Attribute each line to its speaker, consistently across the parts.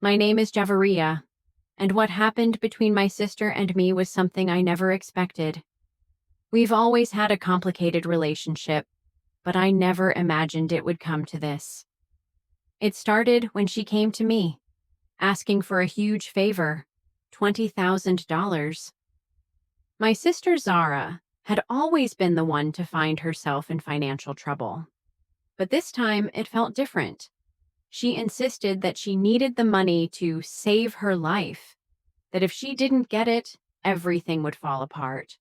Speaker 1: My name is Javeria, and what happened between my sister and me was something I never expected. We've always had a complicated relationship, but I never imagined it would come to this. It started when she came to me, asking for a huge favor, $20,000. My sister Zara had always been the one to find herself in financial trouble. But this time it felt different. She insisted that she needed the money to save her life, that if she didn't get it, everything would fall apart.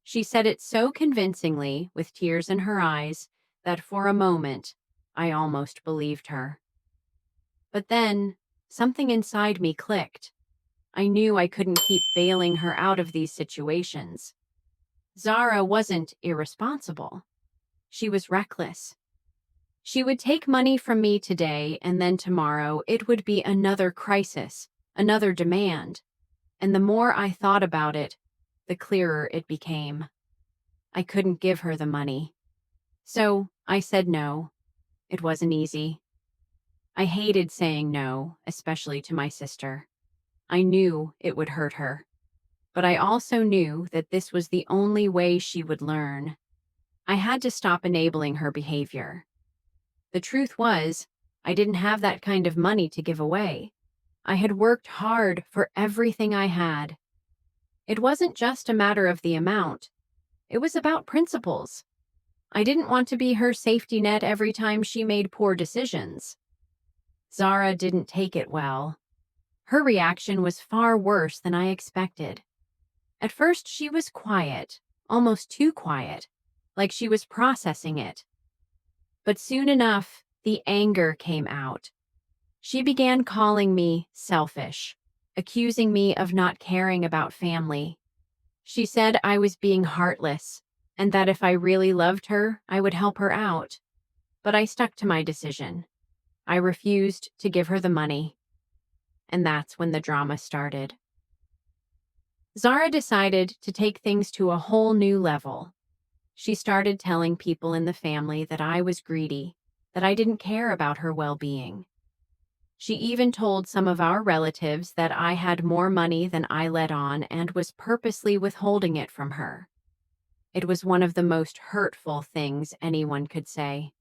Speaker 1: She said it so convincingly, with tears in her eyes, that for a moment, I almost believed her. But then, something inside me clicked. I knew I couldn't keep bailing her out of these situations. Zara wasn't irresponsible. She was reckless. She would take money from me today, and then tomorrow it would be another crisis, another demand. And the more I thought about it, the clearer it became. I couldn't give her the money. So I said no. It wasn't easy. I hated saying no, especially to my sister. I knew it would hurt her. But I also knew that this was the only way she would learn. I had to stop enabling her behavior. The truth was, I didn't have that kind of money to give away. I had worked hard for everything I had. It wasn't just a matter of the amount. It was about principles. I didn't want to be her safety net every time she made poor decisions. Zara didn't take it well. Her reaction was far worse than I expected. At first, she was quiet, almost too quiet, like she was processing it. But soon enough, the anger came out. She began calling me selfish, accusing me of not caring about family. She said I was being heartless, and that if I really loved her, I would help her out. But I stuck to my decision. I refused to give her the money. And that's when the drama started. Zara decided to take things to a whole new level. She started telling people in the family that I was greedy, that I didn't care about her well-being. She even told some of our relatives that I had more money than I let on and was purposely withholding it from her. It was one of the most hurtful things anyone could say.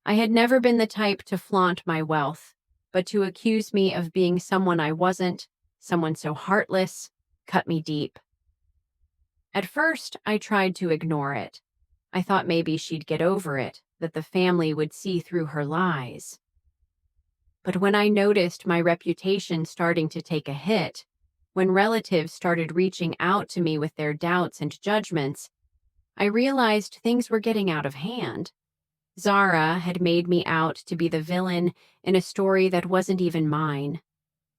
Speaker 1: I had never been the type to flaunt my wealth, but to accuse me of being someone I wasn't, someone so heartless, cut me deep. At first, I tried to ignore it. I thought maybe she'd get over it, that the family would see through her lies. But when I noticed my reputation starting to take a hit, when relatives started reaching out to me with their doubts and judgments, I realized things were getting out of hand. Zara had made me out to be the villain in a story that wasn't even mine.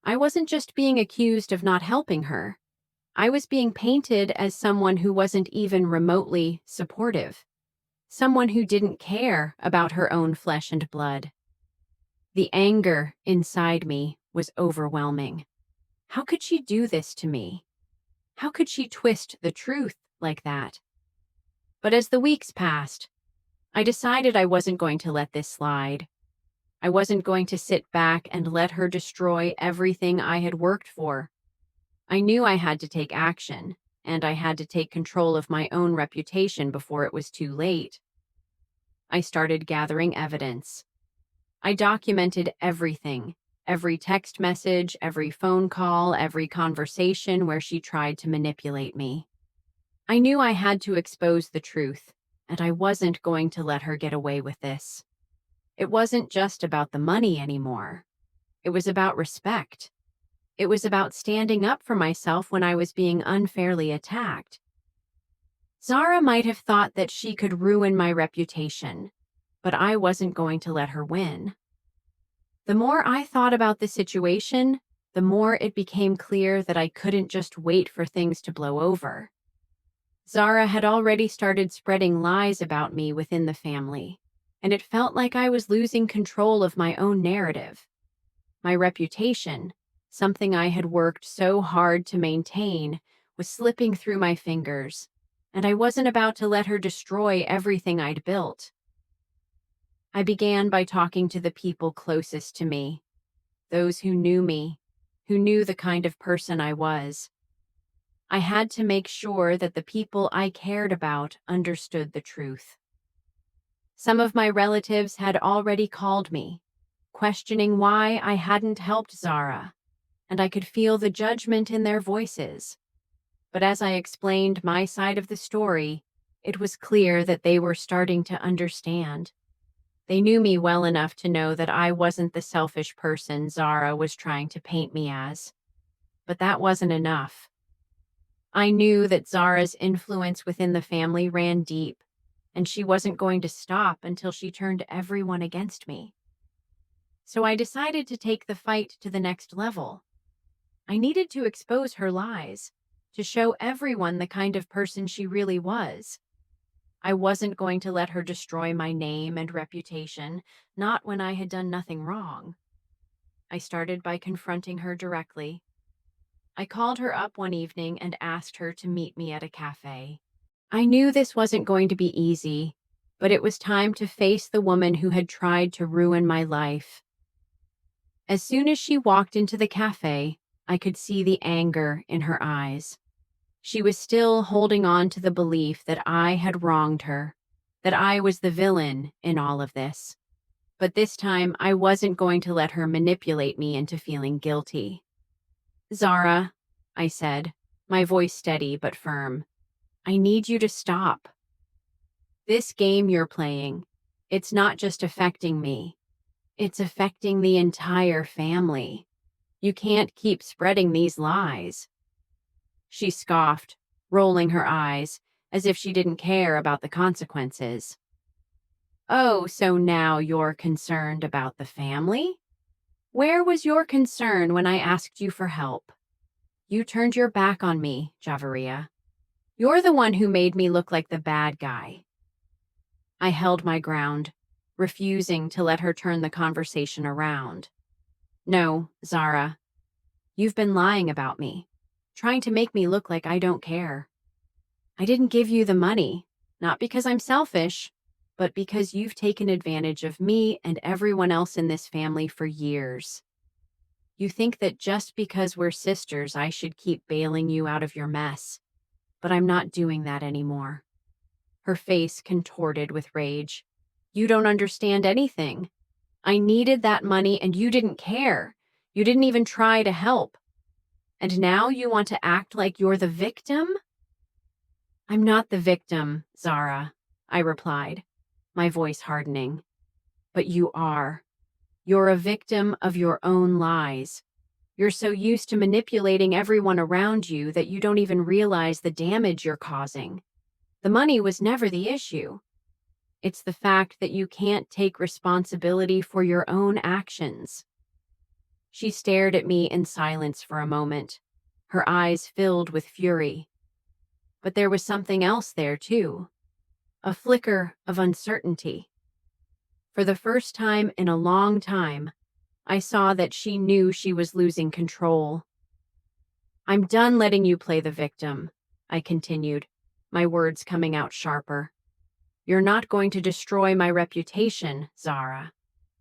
Speaker 1: I wasn't just being accused of not helping her. I was being painted as someone who wasn't even remotely supportive, someone who didn't care about her own flesh and blood. The anger inside me was overwhelming. How could she do this to me? How could she twist the truth like that? But as the weeks passed, I decided I wasn't going to let this slide. I wasn't going to sit back and let her destroy everything I had worked for. I knew I had to take action, and I had to take control of my own reputation before it was too late. I started gathering evidence. I documented everything, every text message, every phone call, every conversation where she tried to manipulate me. I knew I had to expose the truth, and I wasn't going to let her get away with this. It wasn't just about the money anymore. It was about respect. It was about standing up for myself when I was being unfairly attacked. Zara might have thought that she could ruin my reputation, but I wasn't going to let her win. The more I thought about the situation, the more it became clear that I couldn't just wait for things to blow over. Zara had already started spreading lies about me within the family, and it felt like I was losing control of my own narrative. My reputation, something I had worked so hard to maintain, was slipping through my fingers, and I wasn't about to let her destroy everything I'd built. I began by talking to the people closest to me, those who knew me, who knew the kind of person I was. I had to make sure that the people I cared about understood the truth. Some of my relatives had already called me, questioning why I hadn't helped Zara, and I could feel the judgment in their voices. But as I explained my side of the story, it was clear that they were starting to understand. They knew me well enough to know that I wasn't the selfish person Zara was trying to paint me as. But that wasn't enough. I knew that Zara's influence within the family ran deep, and she wasn't going to stop until she turned everyone against me. So I decided to take the fight to the next level. I needed to expose her lies, to show everyone the kind of person she really was. I wasn't going to let her destroy my name and reputation, not when I had done nothing wrong. I started by confronting her directly. I called her up one evening and asked her to meet me at a cafe. I knew this wasn't going to be easy, but it was time to face the woman who had tried to ruin my life. As soon as she walked into the cafe, I could see the anger in her eyes. She was still holding on to the belief that I had wronged her, that I was the villain in all of this. But this time, I wasn't going to let her manipulate me into feeling guilty. Zara, I said, my voice steady but firm, I need you to stop. This game you're playing, it's not just affecting me. It's affecting the entire family. You can't keep spreading these lies. She scoffed, rolling her eyes, as if she didn't care about the consequences. Oh, so now you're concerned about the family? Where was your concern when I asked you for help? You turned your back on me, Javeria. You're the one who made me look like the bad guy. I held my ground, refusing to let her turn the conversation around. No, Zara, you've been lying about me, trying to make me look like I don't care. I didn't give you the money, not because I'm selfish, but because you've taken advantage of me and everyone else in this family for years. You think that just because we're sisters, I should keep bailing you out of your mess, but I'm not doing that anymore. Her face contorted with rage. You don't understand anything. I needed that money and you didn't care. You didn't even try to help. And now you want to act like you're the victim? I'm not the victim, Zara, I replied, my voice hardening. But you are. You're a victim of your own lies. You're so used to manipulating everyone around you that you don't even realize the damage you're causing. The money was never the issue. It's the fact that you can't take responsibility for your own actions. She stared at me in silence for a moment, her eyes filled with fury. But there was something else there, too. A flicker of uncertainty. For the first time in a long time, I saw that she knew she was losing control. I'm done letting you play the victim, I continued, my words coming out sharper. You're not going to destroy my reputation, Zara.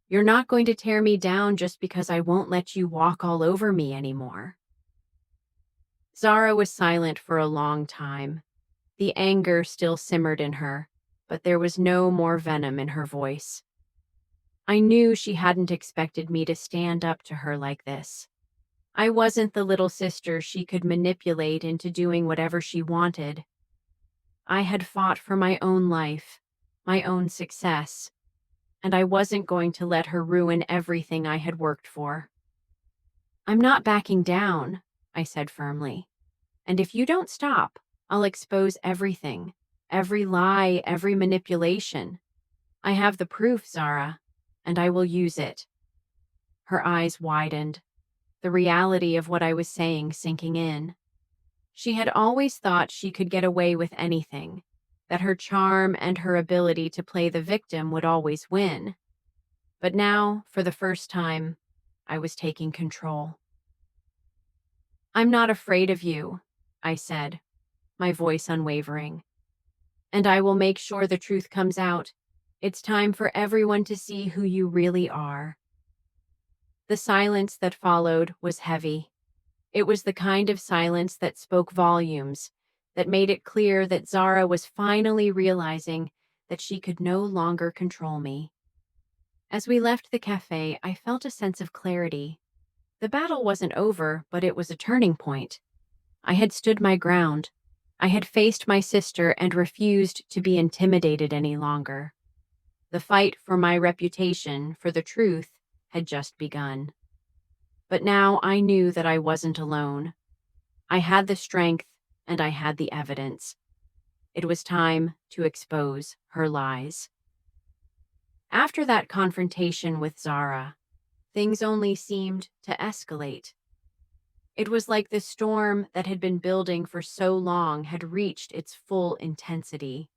Speaker 1: You're not going to tear me down just because I won't let you walk all over me anymore. Zara was silent for a long time. The anger still simmered in her, but there was no more venom in her voice. I knew she hadn't expected me to stand up to her like this. I wasn't the little sister she could manipulate into doing whatever she wanted. I had fought for my own life, my own success, and I wasn't going to let her ruin everything I had worked for. I'm not backing down, I said firmly. And if you don't stop, I'll expose everything, every lie, every manipulation. I have the proof, Zara, and I will use it. Her eyes widened, the reality of what I was saying sinking in. She had always thought she could get away with anything, that her charm and her ability to play the victim would always win. But now, for the first time, I was taking control. I'm not afraid of you, I said, my voice unwavering. And I will make sure the truth comes out. It's time for everyone to see who you really are. The silence that followed was heavy. It was the kind of silence that spoke volumes, that made it clear that Zara was finally realizing that she could no longer control me. As we left the cafe, I felt a sense of clarity. The battle wasn't over, but it was a turning point. I had stood my ground. I had faced my sister and refused to be intimidated any longer. The fight for my reputation, for the truth, had just begun. But now I knew that I wasn't alone. I had the strength and I had the evidence. It was time to expose her lies. After that confrontation with Zara, things only seemed to escalate. It was like the storm that had been building for so long had reached its full intensity.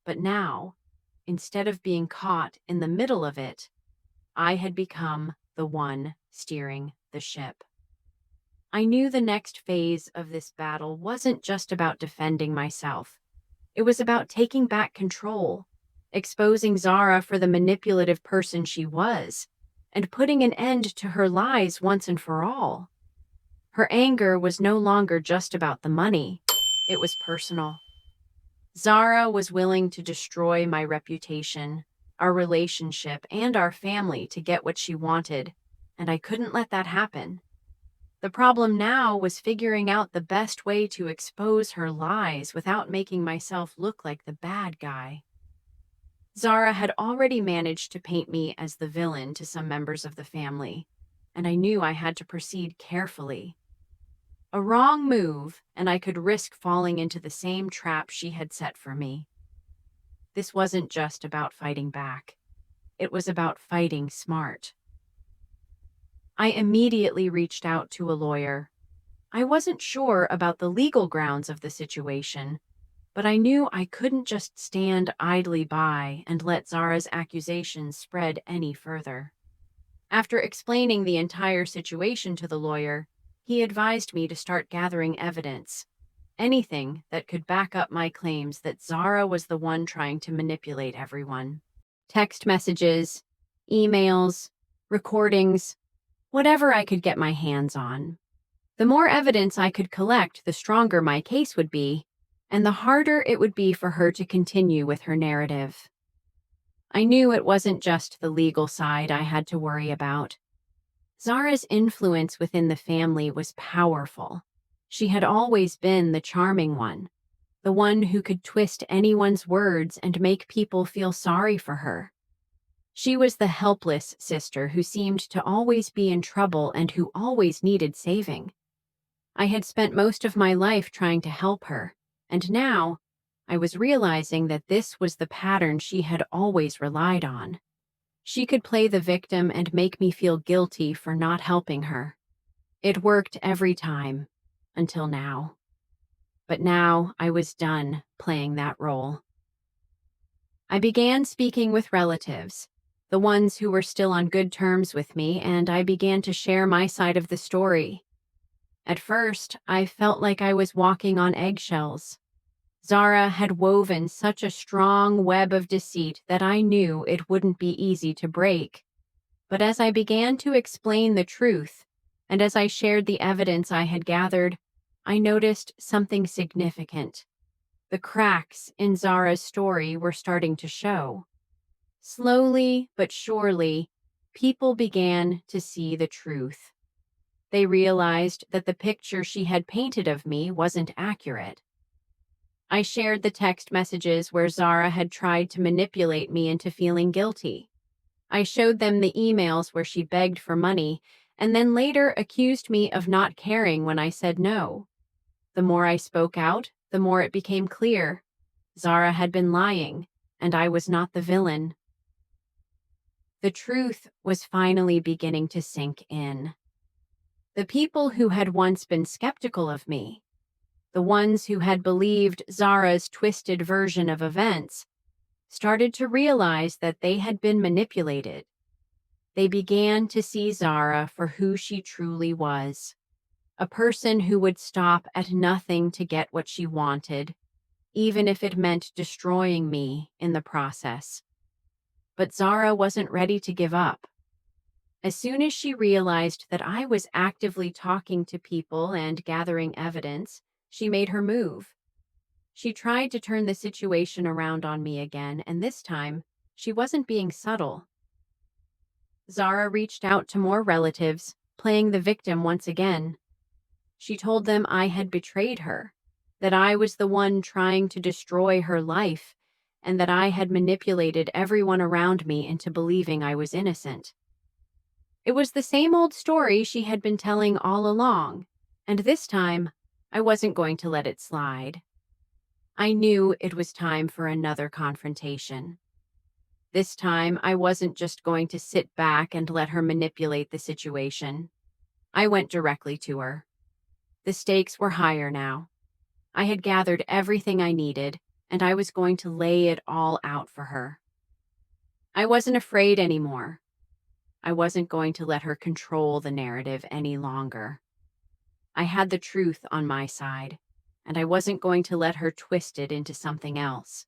Speaker 1: But now, instead of being caught in the middle of it, I had become the one steering the ship. I knew the next phase of this battle wasn't just about defending myself. It was about taking back control, exposing Zara for the manipulative person she was, and putting an end to her lies once and for all. Her anger was no longer just about the money. It was personal. Zara was willing to destroy my reputation, our relationship, and our family to get what she wanted, and I couldn't let that happen. The problem now was figuring out the best way to expose her lies without making myself look like the bad guy. Zara had already managed to paint me as the villain to some members of the family, and I knew I had to proceed carefully. A wrong move, and I could risk falling into the same trap she had set for me. This wasn't just about fighting back. It was about fighting smart. I immediately reached out to a lawyer. I wasn't sure about the legal grounds of the situation, but I knew I couldn't just stand idly by and let Zara's accusations spread any further. After explaining the entire situation to the lawyer, he advised me to start gathering evidence, anything that could back up my claims that Zara was the one trying to manipulate everyone. Text messages, emails, recordings, whatever I could get my hands on. The more evidence I could collect, the stronger my case would be, and the harder it would be for her to continue with her narrative. I knew it wasn't just the legal side I had to worry about. Zara's influence within the family was powerful. She had always been the charming one, the one who could twist anyone's words and make people feel sorry for her. She was the helpless sister who seemed to always be in trouble and who always needed saving. I had spent most of my life trying to help her, and now I was realizing that this was the pattern she had always relied on. She could play the victim and make me feel guilty for not helping her. It worked every time, until now. But now I was done playing that role. I began speaking with relatives, the ones who were still on good terms with me, and I began to share my side of the story. At first, I felt like I was walking on eggshells. Zara had woven such a strong web of deceit that I knew it wouldn't be easy to break. But as I began to explain the truth, and as I shared the evidence I had gathered, I noticed something significant. The cracks in Zara's story were starting to show. Slowly but surely, people began to see the truth. They realized that the picture she had painted of me wasn't accurate. I shared the text messages where Zara had tried to manipulate me into feeling guilty. I showed them the emails where she begged for money and then later accused me of not caring when I said no. The more I spoke out, the more it became clear. Zara had been lying, and I was not the villain. The truth was finally beginning to sink in. The people who had once been skeptical of me, the ones who had believed Zara's twisted version of events, started to realize that they had been manipulated. They began to see Zara for who she truly was, a person who would stop at nothing to get what she wanted, even if it meant destroying me in the process. But Zara wasn't ready to give up. As soon as she realized that I was actively talking to people and gathering evidence, she made her move. She tried to turn the situation around on me again, and this time, she wasn't being subtle. Zara reached out to more relatives, playing the victim once again. She told them I had betrayed her, that I was the one trying to destroy her life, and that I had manipulated everyone around me into believing I was innocent. It was the same old story she had been telling all along, and this time, I wasn't going to let it slide. I knew it was time for another confrontation. This time, I wasn't just going to sit back and let her manipulate the situation. I went directly to her. The stakes were higher now. I had gathered everything I needed, and I was going to lay it all out for her. I wasn't afraid anymore. I wasn't going to let her control the narrative any longer. I had the truth on my side, and I wasn't going to let her twist it into something else.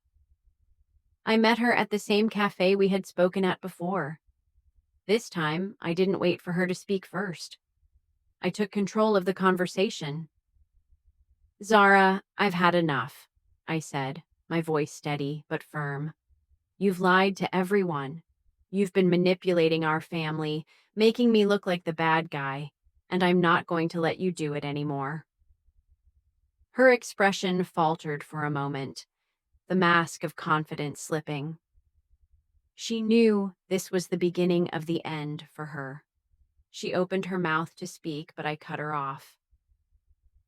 Speaker 1: I met her at the same cafe we had spoken at before. This time, I didn't wait for her to speak first. I took control of the conversation. "Zara, I've had enough," I said, my voice steady but firm. "You've lied to everyone. You've been manipulating our family, making me look like the bad guy, and I'm not going to let you do it anymore." Her expression faltered for a moment, the mask of confidence slipping. She knew this was the beginning of the end for her. She opened her mouth to speak, but I cut her off.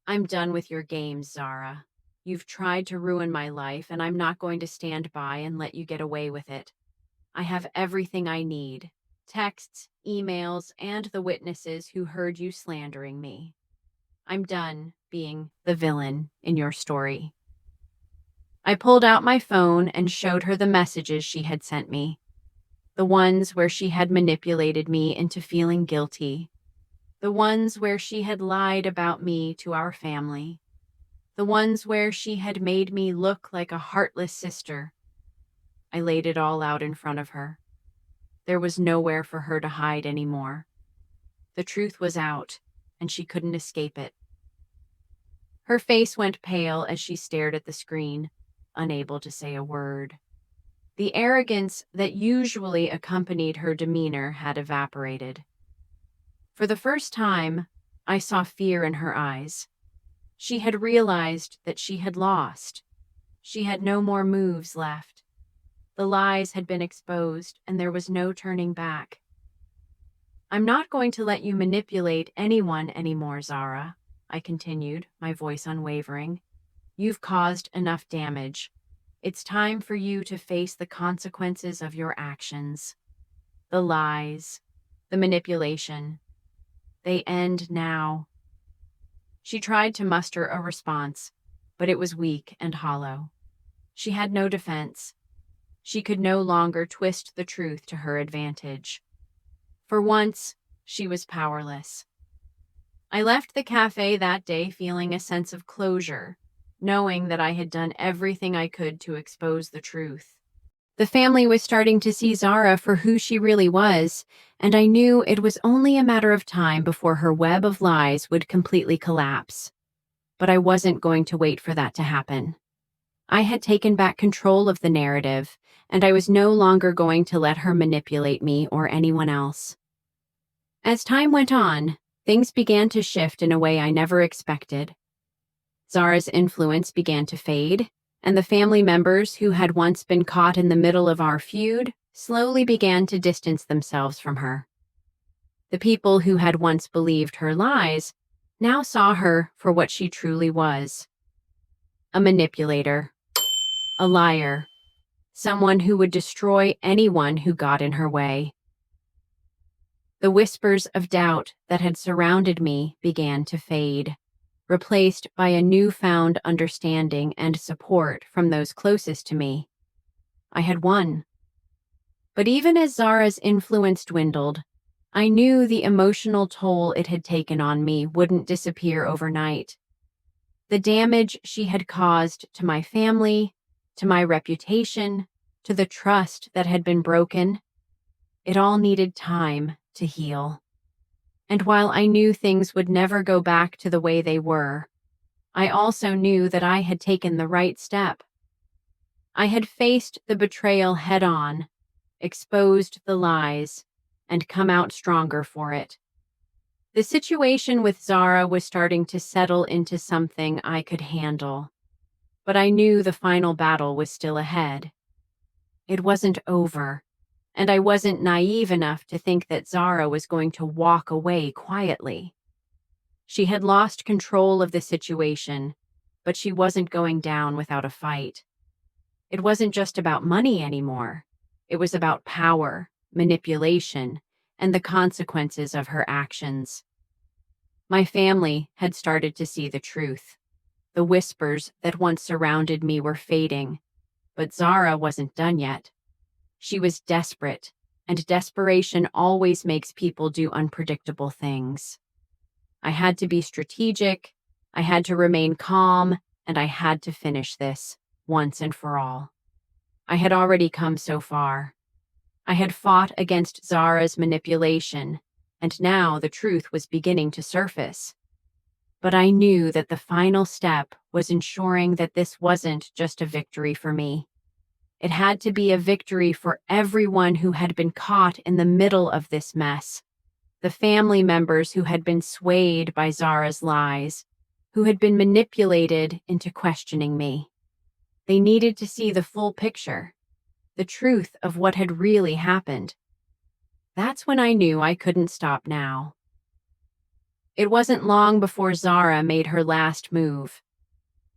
Speaker 1: "I'm done with your games, Zara. You've tried to ruin my life, and I'm not going to stand by and let you get away with it. I have everything I need: texts, emails, and the witnesses who heard you slandering me. I'm done being the villain in your story." I pulled out my phone and showed her the messages she had sent me, the ones where she had manipulated me into feeling guilty, the ones where she had lied about me to our family, the ones where she had made me look like a heartless sister. I laid it all out in front of her. There was nowhere for her to hide anymore. The truth was out, and she couldn't escape it. Her face went pale as she stared at the screen, unable to say a word. The arrogance that usually accompanied her demeanor had evaporated. For the first time, I saw fear in her eyes. She had realized that she had lost. She had no more moves left. The lies had been exposed, and there was no turning back. "I'm not going to let you manipulate anyone anymore, Zara," I continued, my voice unwavering. "You've caused enough damage. It's time for you to face the consequences of your actions. The lies, the manipulation, they end now." She tried to muster a response, but it was weak and hollow. She had no defense. She could no longer twist the truth to her advantage. For once, she was powerless. I left the cafe that day feeling a sense of closure, knowing that I had done everything I could to expose the truth. The family was starting to see Zara for who she really was, and I knew it was only a matter of time before her web of lies would completely collapse. But I wasn't going to wait for that to happen. I had taken back control of the narrative, and I was no longer going to let her manipulate me or anyone else. As time went on, things began to shift in a way I never expected. Zara's influence began to fade, and the family members who had once been caught in the middle of our feud slowly began to distance themselves from her. The people who had once believed her lies now saw her for what she truly was: a manipulator, a liar, someone who would destroy anyone who got in her way. The whispers of doubt that had surrounded me began to fade, replaced by a newfound understanding and support from those closest to me. I had won. But even as Zara's influence dwindled, I knew the emotional toll it had taken on me wouldn't disappear overnight. The damage she had caused to my family, to my reputation, to the trust that had been broken, it all needed time to heal. And while I knew things would never go back to the way they were, I also knew that I had taken the right step. I had faced the betrayal head-on, exposed the lies, and come out stronger for it. The situation with Zara was starting to settle into something I could handle, but I knew the final battle was still ahead. It wasn't over, and I wasn't naive enough to think that Zara was going to walk away quietly. She had lost control of the situation, but she wasn't going down without a fight. It wasn't just about money anymore. It was about power, manipulation, and the consequences of her actions. My family had started to see the truth. The whispers that once surrounded me were fading, but Zara wasn't done yet. She was desperate, and desperation always makes people do unpredictable things. I had to be strategic, I had to remain calm, and I had to finish this, once and for all. I had already come so far. I had fought against Zara's manipulation, and now the truth was beginning to surface. But I knew that the final step was ensuring that this wasn't just a victory for me. It had to be a victory for everyone who had been caught in the middle of this mess. The family members who had been swayed by Zara's lies, who had been manipulated into questioning me. They needed to see the full picture, the truth of what had really happened. That's when I knew I couldn't stop now. It wasn't long before Zara made her last move.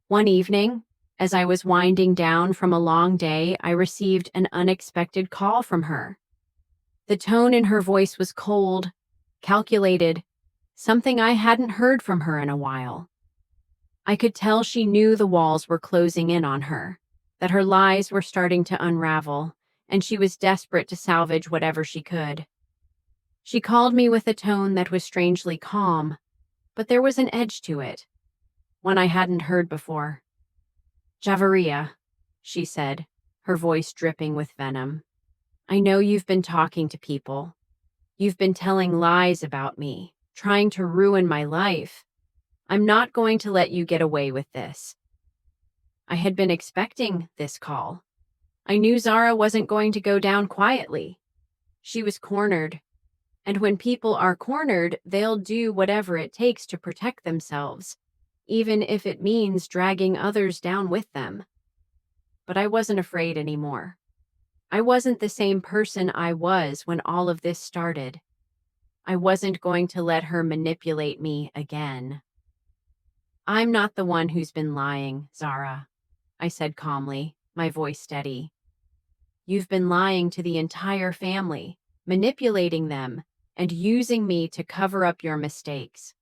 Speaker 1: One evening, as I was winding down from a long day, I received an unexpected call from her. The tone in her voice was cold, calculated, something I hadn't heard from her in a while. I could tell she knew the walls were closing in on her, that her lies were starting to unravel, and she was desperate to salvage whatever she could. She called me with a tone that was strangely calm, but there was an edge to it, one I hadn't heard before. "Javeria," she said, her voice dripping with venom. "I know you've been talking to people. You've been telling lies about me, trying to ruin my life. I'm not going to let you get away with this." I had been expecting this call. I knew Zara wasn't going to go down quietly. She was cornered. And when people are cornered, they'll do whatever it takes to protect themselves, even if it means dragging others down with them. But I wasn't afraid anymore. I wasn't the same person I was when all of this started. I wasn't going to let her manipulate me again. "I'm not the one who's been lying, Zara," I said calmly, my voice steady. "You've been lying to the entire family, manipulating them, and using me to cover up your mistakes.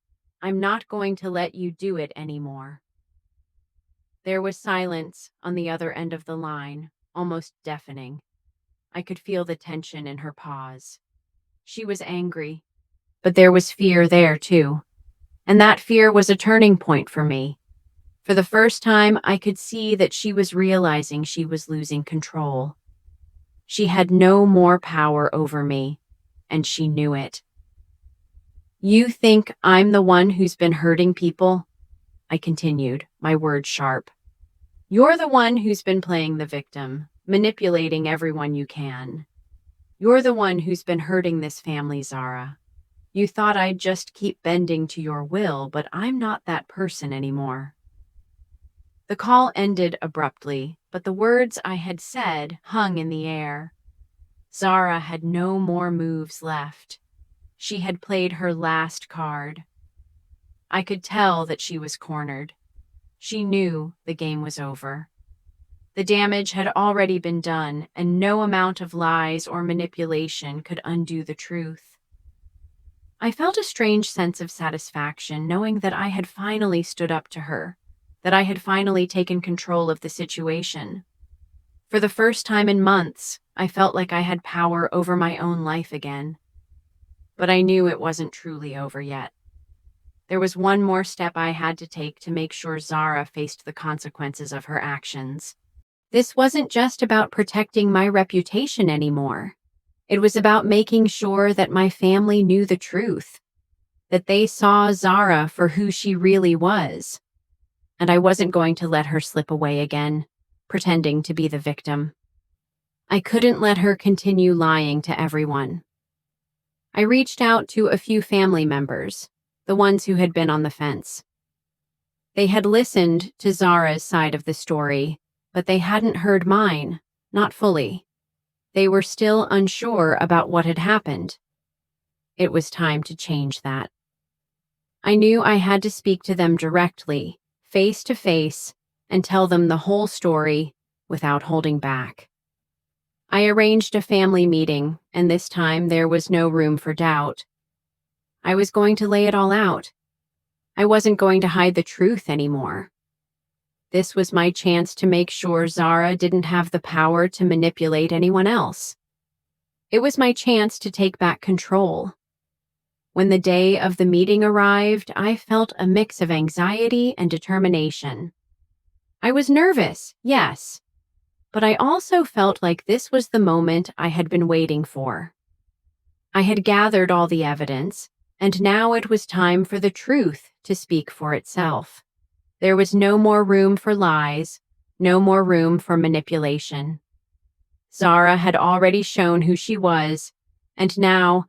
Speaker 1: I'm not going to let you do it anymore." There was silence on the other end of the line, almost deafening. I could feel the tension in her pause. She was angry, but there was fear there too. And that fear was a turning point for me. For the first time, I could see that she was realizing she was losing control. She had no more power over me, and she knew it. "You think I'm the one who's been hurting people?" I continued, my words sharp. "You're the one who's been playing the victim, manipulating everyone you can. You're the one who's been hurting this family, Zara. You thought I'd just keep bending to your will, but I'm not that person anymore." The call ended abruptly, but the words I had said hung in the air. Zara had no more moves left. She had played her last card. I could tell that she was cornered. She knew the game was over. The damage had already been done, and no amount of lies or manipulation could undo the truth. I felt a strange sense of satisfaction knowing that I had finally stood up to her, that I had finally taken control of the situation. For the first time in months, I felt like I had power over my own life again. But I knew it wasn't truly over yet. There was one more step I had to take to make sure Zara faced the consequences of her actions. This wasn't just about protecting my reputation anymore. It was about making sure that my family knew the truth, that they saw Zara for who she really was, and I wasn't going to let her slip away again, pretending to be the victim. I couldn't let her continue lying to everyone. I reached out to a few family members, the ones who had been on the fence. They had listened to Zara's side of the story, but they hadn't heard mine, not fully. They were still unsure about what had happened. It was time to change that. I knew I had to speak to them directly, face to face, and tell them the whole story without holding back. I arranged a family meeting, and this time there was no room for doubt. I was going to lay it all out. I wasn't going to hide the truth anymore. This was my chance to make sure Zara didn't have the power to manipulate anyone else. It was my chance to take back control. When the day of the meeting arrived, I felt a mix of anxiety and determination. I was nervous, yes, but I also felt like this was the moment I had been waiting for. I had gathered all the evidence, and now it was time for the truth to speak for itself. There was no more room for lies, no more room for manipulation. Zara had already shown who she was, and now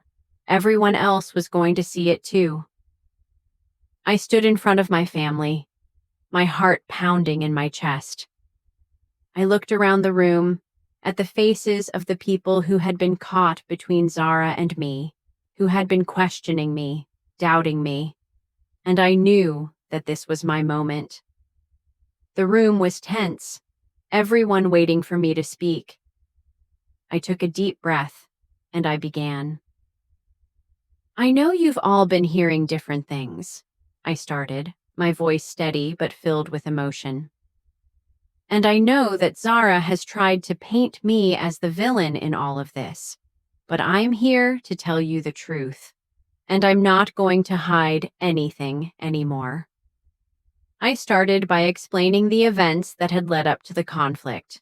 Speaker 1: everyone else was going to see it too. I stood in front of my family, my heart pounding in my chest. I looked around the room at the faces of the people who had been caught between Zara and me, who had been questioning me, doubting me, and I knew that this was my moment. The room was tense, everyone waiting for me to speak. I took a deep breath, and I began. I know you've all been hearing different things, I started, my voice steady but filled with emotion. And I know that Zara has tried to paint me as the villain in all of this, but I'm here to tell you the truth, and I'm not going to hide anything anymore. I started by explaining the events that had led up to the conflict,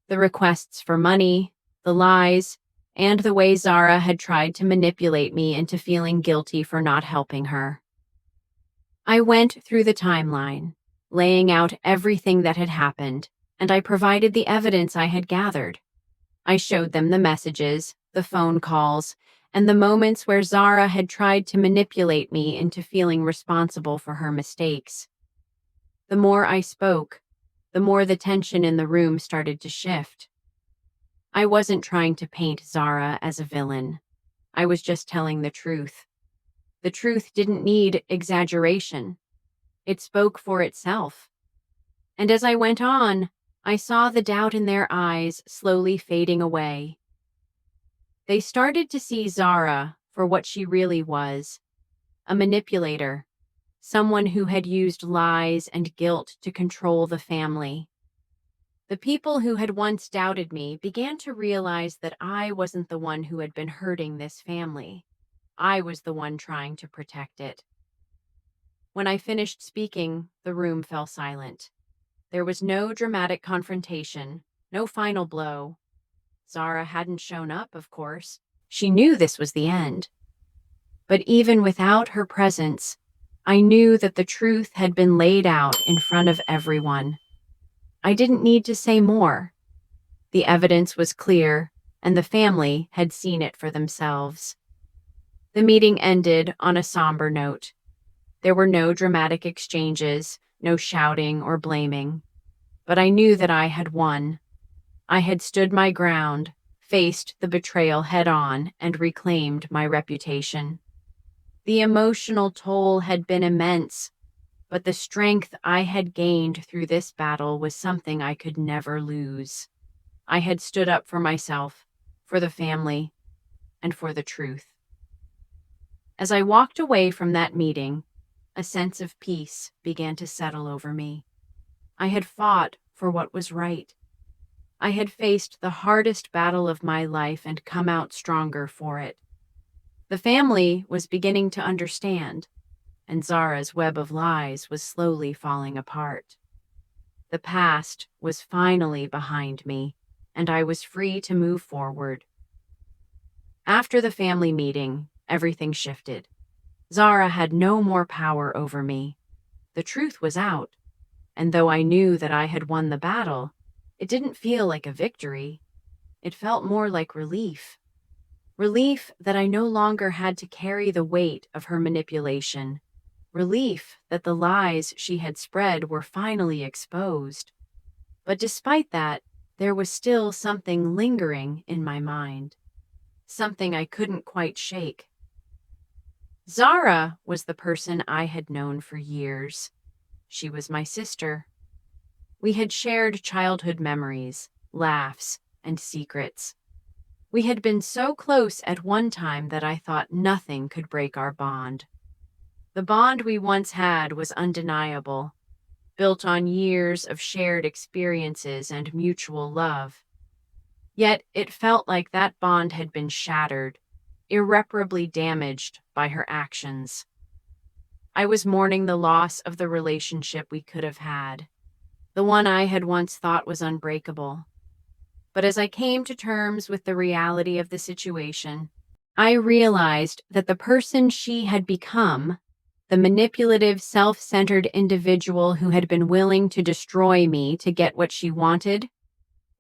Speaker 1: the requests for money, the lies, and the way Zara had tried to manipulate me into feeling guilty for not helping her. I went through the timeline, laying out everything that had happened, and I provided the evidence I had gathered. I showed them the messages, the phone calls, and the moments where Zara had tried to manipulate me into feeling responsible for her mistakes. The more I spoke, the more the tension in the room started to shift. I wasn't trying to paint Zara as a villain. I was just telling the truth. The truth didn't need exaggeration. It spoke for itself. And as I went on, I saw the doubt in their eyes slowly fading away. They started to see Zara for what she really was, a manipulator, someone who had used lies and guilt to control the family. The people who had once doubted me began to realize that I wasn't the one who had been hurting this family. I was the one trying to protect it. When I finished speaking, the room fell silent. There was no dramatic confrontation, no final blow. Zara hadn't shown up, of course. She knew this was the end. But even without her presence, I knew that the truth had been laid out in front of everyone. I didn't need to say more. The evidence was clear, and the family had seen it for themselves. The meeting ended on a somber note. There were no dramatic exchanges, no shouting or blaming. But I knew that I had won. I had stood my ground, faced the betrayal head-on, and reclaimed my reputation. The emotional toll had been immense, but the strength I had gained through this battle was something I could never lose. I had stood up for myself, for the family, and for the truth. As I walked away from that meeting, a sense of peace began to settle over me. I had fought for what was right. I had faced the hardest battle of my life and come out stronger for it. The family was beginning to understand, and Zara's web of lies was slowly falling apart. The past was finally behind me, and I was free to move forward. After the family meeting, everything shifted. Zara had no more power over me. The truth was out, and though I knew that I had won the battle, it didn't feel like a victory. It felt more like relief. Relief that I no longer had to carry the weight of her manipulation. Relief that the lies she had spread were finally exposed. But despite that, there was still something lingering in my mind. Something I couldn't quite shake. Zara was the person I had known for years. She was my sister. We had shared childhood memories, laughs, and secrets. We had been so close at one time that I thought nothing could break our bond. The bond we once had was undeniable, built on years of shared experiences and mutual love. Yet it felt like that bond had been shattered, irreparably damaged by her actions. I was mourning the loss of the relationship we could have had, the one I had once thought was unbreakable. But as I came to terms with the reality of the situation, I realized that the person she had become, the manipulative, self-centered individual who had been willing to destroy me to get what she wanted,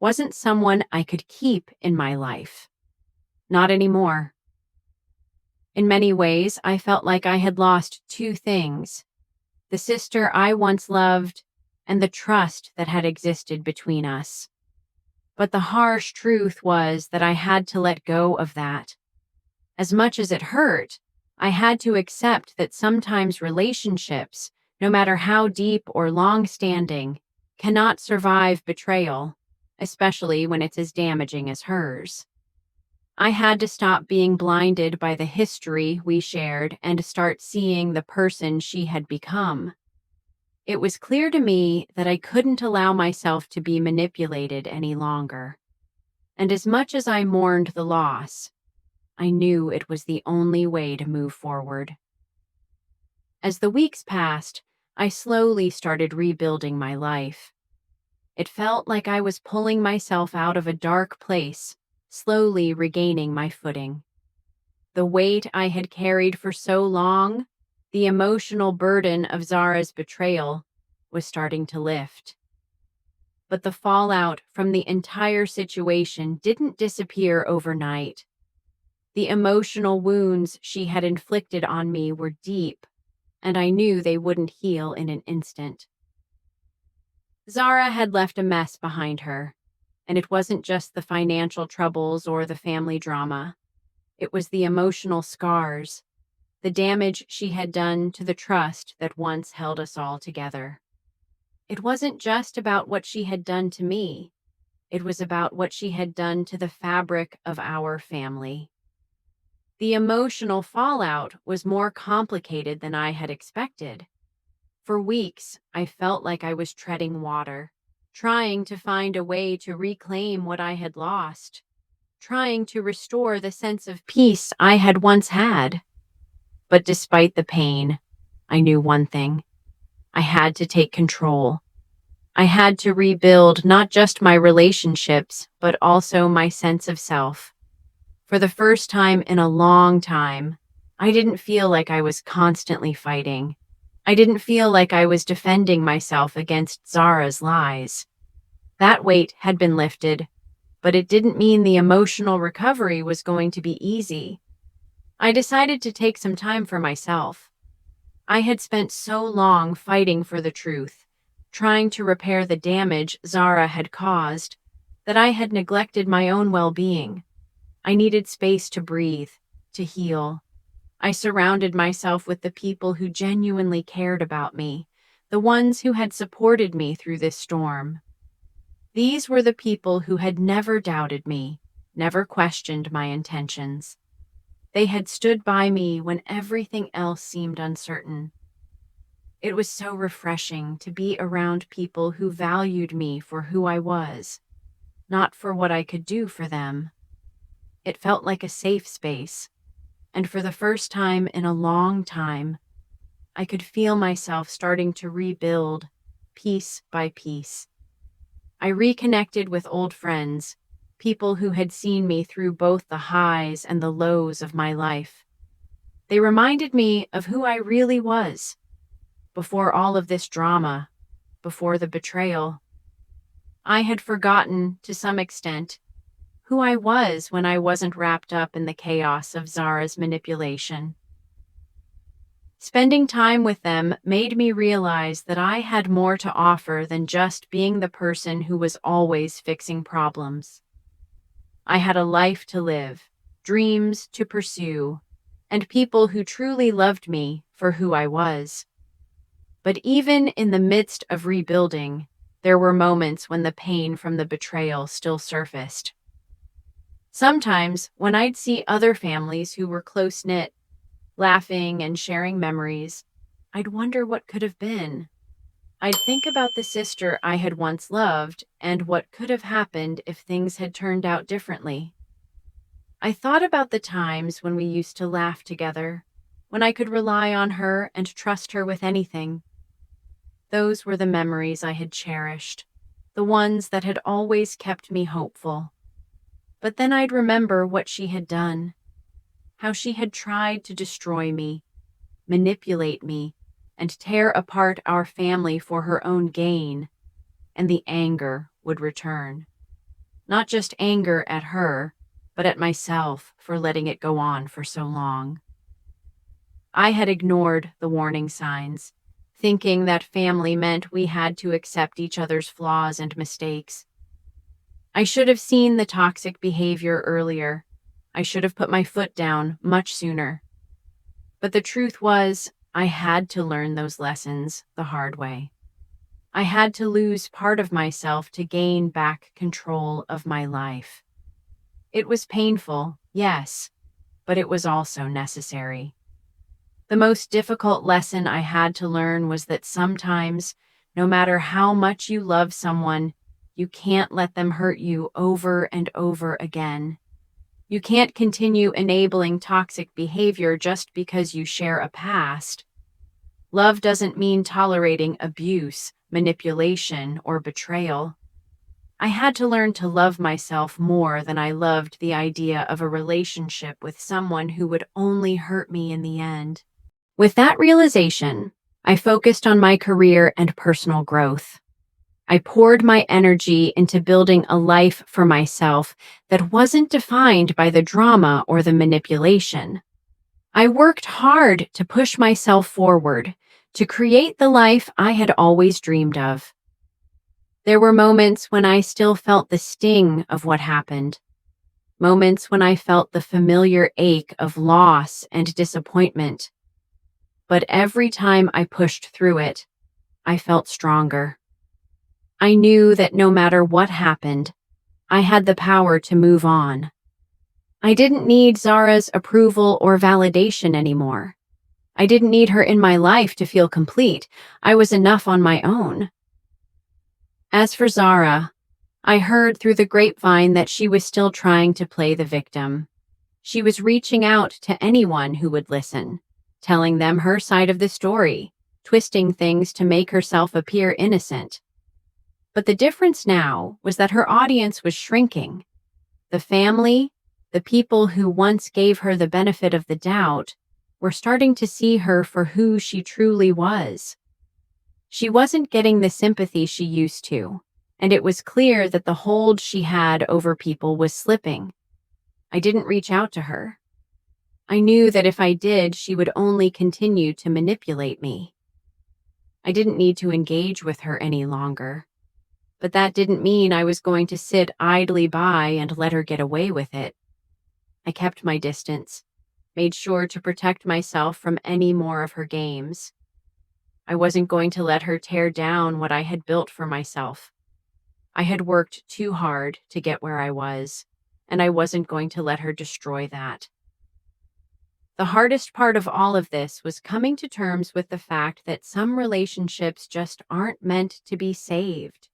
Speaker 1: wasn't someone I could keep in my life. Not anymore. In many ways, I felt like I had lost two things: the sister I once loved and the trust that had existed between us. But the harsh truth was that I had to let go of that. As much as it hurt, I had to accept that sometimes relationships, no matter how deep or long-standing, cannot survive betrayal, especially when it's as damaging as hers. I had to stop being blinded by the history we shared and start seeing the person she had become. It was clear to me that I couldn't allow myself to be manipulated any longer. And as much as I mourned the loss, I knew it was the only way to move forward. As the weeks passed, I slowly started rebuilding my life. It felt like I was pulling myself out of a dark place, slowly regaining my footing. The weight I had carried for so long, the emotional burden of Zara's betrayal, was starting to lift. But the fallout from the entire situation didn't disappear overnight. The emotional wounds she had inflicted on me were deep, and I knew they wouldn't heal in an instant. Zara had left a mess behind her, and it wasn't just the financial troubles or the family drama. It was the emotional scars, the damage she had done to the trust that once held us all together. It wasn't just about what she had done to me. It was about what she had done to the fabric of our family. The emotional fallout was more complicated than I had expected. For weeks, I felt like I was treading water, trying to find a way to reclaim what I had lost, trying to restore the sense of peace I had once had. But despite the pain, I knew one thing: I had to take control. I had to rebuild not just my relationships, but also my sense of self. For the first time in a long time, I didn't feel like I was constantly fighting. I didn't feel like I was defending myself against Zara's lies. That weight had been lifted, but it didn't mean the emotional recovery was going to be easy. I decided to take some time for myself. I had spent so long fighting for the truth, trying to repair the damage Zara had caused, that I had neglected my own well-being. I needed space to breathe, to heal. I surrounded myself with the people who genuinely cared about me, the ones who had supported me through this storm. These were the people who had never doubted me, never questioned my intentions. They had stood by me when everything else seemed uncertain. It was so refreshing to be around people who valued me for who I was, not for what I could do for them. It felt like a safe space, and for the first time in a long time, I could feel myself starting to rebuild, piece by piece. I reconnected with old friends, people who had seen me through both the highs and the lows of my life. They reminded me of who I really was before all of this drama, before the betrayal. I had forgotten, to some extent, who I was when I wasn't wrapped up in the chaos of Zara's manipulation. Spending time with them made me realize that I had more to offer than just being the person who was always fixing problems. I had a life to live, dreams to pursue, and people who truly loved me for who I was. But even in the midst of rebuilding, there were moments when the pain from the betrayal still surfaced. Sometimes, when I'd see other families who were close-knit, laughing and sharing memories, I'd wonder what could have been. I'd think about the sister I had once loved and what could have happened if things had turned out differently. I thought about the times when we used to laugh together, when I could rely on her and trust her with anything. Those were the memories I had cherished, the ones that had always kept me hopeful. But then I'd remember what she had done, how she had tried to destroy me, manipulate me, and tear apart our family for her own gain, and the anger would return. Not just anger at her, but at myself for letting it go on for so long. I had ignored the warning signs, thinking that family meant we had to accept each other's flaws and mistakes. I should have seen the toxic behavior earlier. I should have put my foot down much sooner. But the truth was, I had to learn those lessons the hard way. I had to lose part of myself to gain back control of my life. It was painful, yes, but it was also necessary. The most difficult lesson I had to learn was that sometimes, no matter how much you love someone, you can't let them hurt you over and over again. You can't continue enabling toxic behavior just because you share a past. Love doesn't mean tolerating abuse, manipulation, or betrayal. I had to learn to love myself more than I loved the idea of a relationship with someone who would only hurt me in the end. With that realization, I focused on my career and personal growth. I poured my energy into building a life for myself that wasn't defined by the drama or the manipulation. I worked hard to push myself forward, to create the life I had always dreamed of. There were moments when I still felt the sting of what happened, moments when I felt the familiar ache of loss and disappointment. But every time I pushed through it, I felt stronger. I knew that no matter what happened, I had the power to move on. I didn't need Zara's approval or validation anymore. I didn't need her in my life to feel complete. I was enough on my own. As for Zara, I heard through the grapevine that she was still trying to play the victim. She was reaching out to anyone who would listen, telling them her side of the story, twisting things to make herself appear innocent. But the difference now was that her audience was shrinking. The family, the people who once gave her the benefit of the doubt, were starting to see her for who she truly was. She wasn't getting the sympathy she used to, and it was clear that the hold she had over people was slipping. I didn't reach out to her. I knew that if I did, she would only continue to manipulate me. I didn't need to engage with her any longer. But that didn't mean I was going to sit idly by and let her get away with it. I kept my distance, made sure to protect myself from any more of her games. I wasn't going to let her tear down what I had built for myself. I had worked too hard to get where I was, and I wasn't going to let her destroy that. The hardest part of all of this was coming to terms with the fact that some relationships just aren't meant to be saved.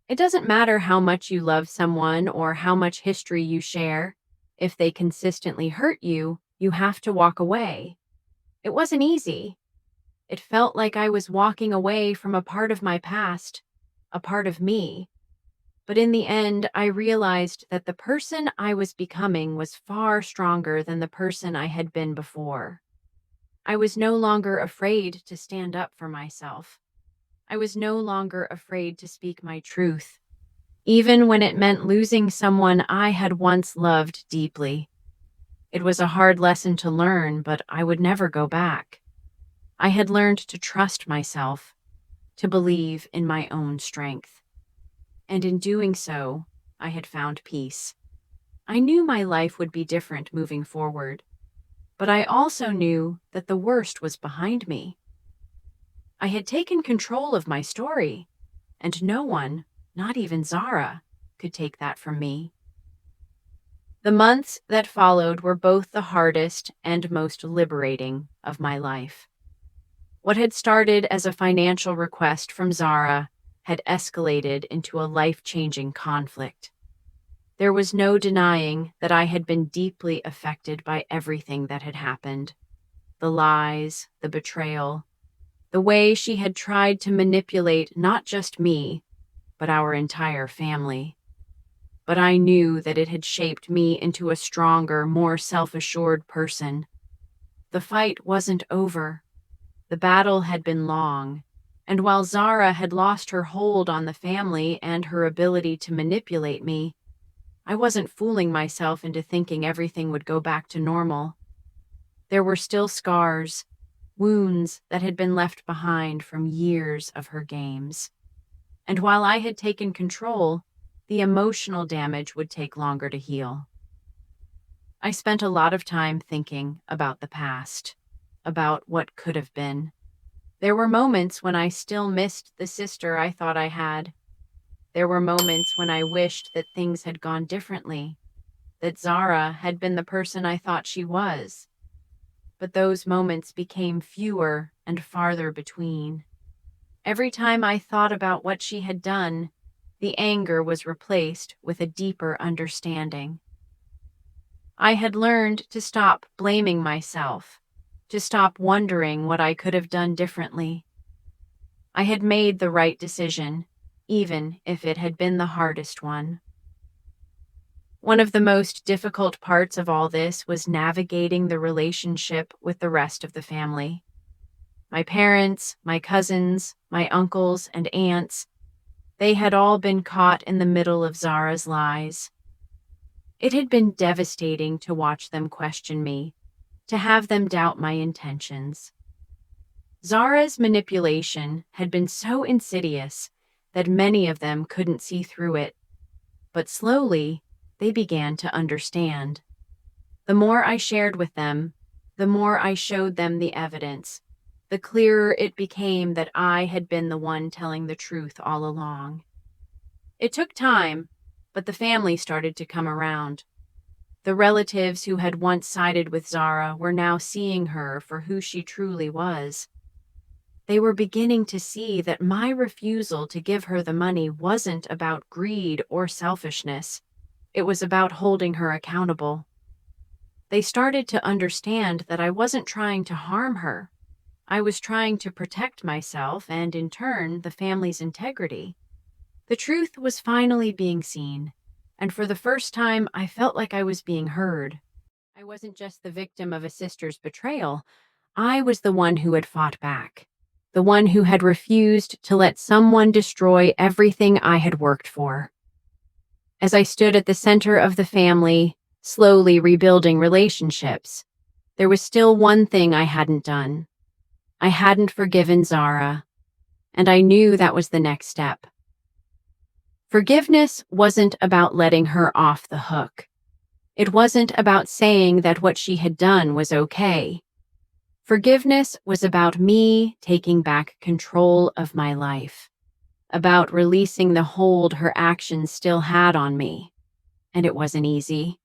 Speaker 1: It doesn't matter how much you love someone or how much history you share. If they consistently hurt you, you have to walk away. It wasn't easy. It felt like I was walking away from a part of my past, a part of me. But in the end, I realized that the person I was becoming was far stronger than the person I had been before. I was no longer afraid to stand up for myself. I was no longer afraid to speak my truth, even when it meant losing someone I had once loved deeply. It was a hard lesson to learn, but I would never go back. I had learned to trust myself, to believe in my own strength. And in doing so, I had found peace. I knew my life would be different moving forward, but I also knew that the worst was behind me. I had taken control of my story, and no one, not even Zara, could take that from me. The months that followed were both the hardest and most liberating of my life. What had started as a financial request from Zara had escalated into a life-changing conflict. There was no denying that I had been deeply affected by everything that had happened. The lies, the betrayal, the way she had tried to manipulate not just me, but our entire family. But I knew that it had shaped me into a stronger, more self-assured person. The fight wasn't over. The battle had been long, and while Zara had lost her hold on the family and her ability to manipulate me, I wasn't fooling myself into thinking everything would go back to normal. There were still scars, wounds that had been left behind from years of her games. And while I had taken control, the emotional damage would take longer to heal. I spent a lot of time thinking about the past, about what could have been. There were moments when I still missed the sister I thought I had. There were moments when I wished that things had gone differently, that Zara had been the person I thought she was. But those moments became fewer and farther between. Every time I thought about what she had done, the anger was replaced with a deeper understanding. I had learned to stop blaming myself, to stop wondering what I could have done differently. I had made the right decision, even if it had been the hardest one. One of the most difficult parts of all this was navigating the relationship with the rest of the family. My parents, my cousins, my uncles, and aunts, they had all been caught in the middle of Zara's lies. It had been devastating to watch them question me, to have them doubt my intentions. Zara's manipulation had been so insidious that many of them couldn't see through it, but slowly they began to understand. The more I shared with them, the more I showed them the evidence, the clearer it became that I had been the one telling the truth all along. It took time, but the family started to come around. The relatives who had once sided with Zara were now seeing her for who she truly was. They were beginning to see that my refusal to give her the money wasn't about greed or selfishness. It was about holding her accountable. They started to understand that I wasn't trying to harm her. I was trying to protect myself and, in turn, the family's integrity. The truth was finally being seen, and for the first time, I felt like I was being heard. I wasn't just the victim of a sister's betrayal. I was the one who had fought back, the one who had refused to let someone destroy everything I had worked for. As I stood at the center of the family, slowly rebuilding relationships, there was still one thing I hadn't done. I hadn't forgiven Zara, and I knew that was the next step. Forgiveness wasn't about letting her off the hook. It wasn't about saying that what she had done was okay. Forgiveness was about me taking back control of my life, about releasing the hold her actions still had on me. And it wasn't easy.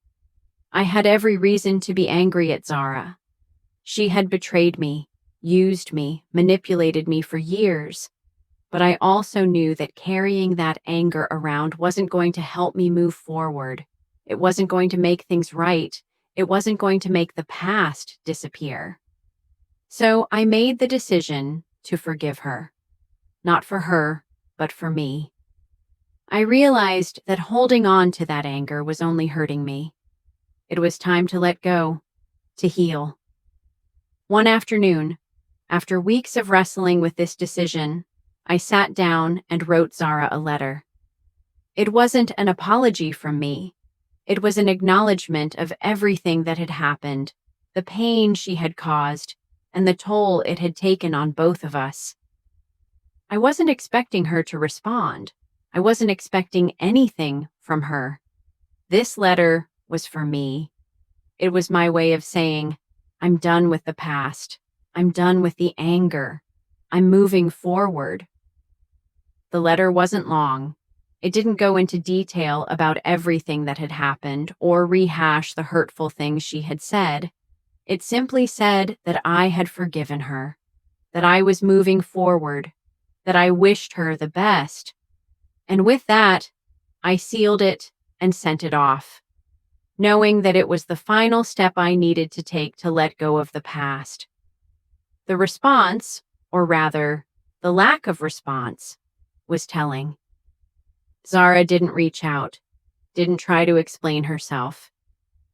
Speaker 1: I had every reason to be angry at Zara. She had betrayed me, used me, manipulated me for years. But I also knew that carrying that anger around wasn't going to help me move forward. It wasn't going to make things right. It wasn't going to make the past disappear. So I made the decision to forgive her. Not for her, but for me. I realized that holding on to that anger was only hurting me. It was time to let go, to heal. One afternoon, after weeks of wrestling with this decision, I sat down and wrote Zara a letter. It wasn't an apology from me. It was an acknowledgement of everything that had happened, the pain she had caused, and the toll it had taken on both of us. I wasn't expecting her to respond. I wasn't expecting anything from her. This letter was for me. It was my way of saying, I'm done with the past. I'm done with the anger. I'm moving forward. The letter wasn't long. It didn't go into detail about everything that had happened or rehash the hurtful things she had said. It simply said that I had forgiven her, that I was moving forward, that I wished her the best. And with that, I sealed it and sent it off, knowing that it was the final step I needed to take to let go of the past. The response, or rather, the lack of response, was telling. Zara didn't reach out, didn't try to explain herself.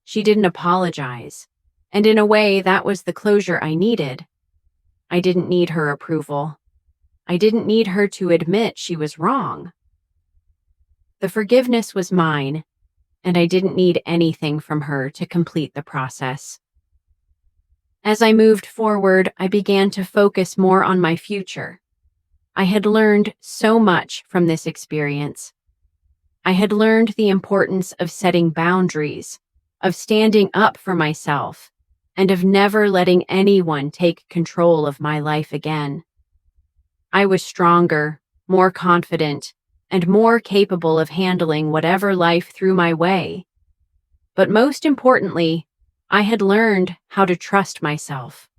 Speaker 1: She didn't apologize. And in a way, that was the closure I needed. I didn't need her approval. I didn't need her to admit she was wrong. The forgiveness was mine, and I didn't need anything from her to complete the process. As I moved forward, I began to focus more on my future. I had learned so much from this experience. I had learned the importance of setting boundaries, of standing up for myself, and of never letting anyone take control of my life again. I was stronger, more confident, and more capable of handling whatever life threw my way. But most importantly, I had learned how to trust myself.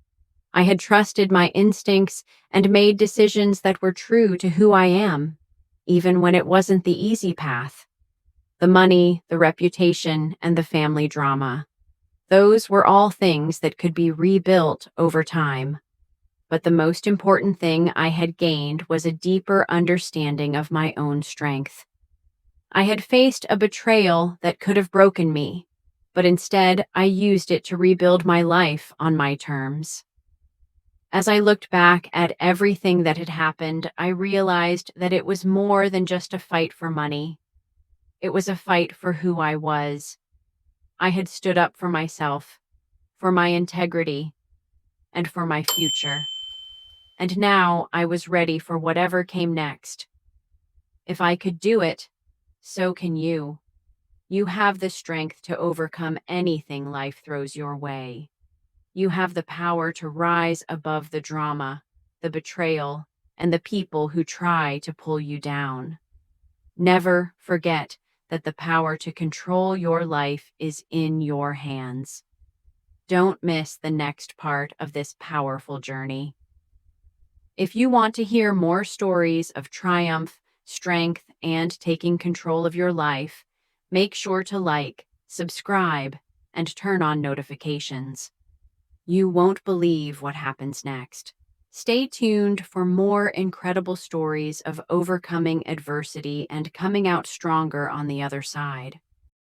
Speaker 1: I had trusted my instincts and made decisions that were true to who I am, even when it wasn't the easy path. The money, the reputation, and the family drama. Those were all things that could be rebuilt over time. But the most important thing I had gained was a deeper understanding of my own strength. I had faced a betrayal that could have broken me, but instead I used it to rebuild my life on my terms. As I looked back at everything that had happened, I realized that it was more than just a fight for money. It was a fight for who I was. I had stood up for myself, for my integrity, and for my future. And now I was ready for whatever came next. If I could do it, so can you. You have the strength to overcome anything life throws your way. You have the power to rise above the drama, the betrayal, and the people who try to pull you down. Never forget that the power to control your life is in your hands. Don't miss the next part of this powerful journey. If you want to hear more stories of triumph, strength, and taking control of your life, make sure to like, subscribe, and turn on notifications. You won't believe what happens next. Stay tuned for more incredible stories of overcoming adversity and coming out stronger on the other side.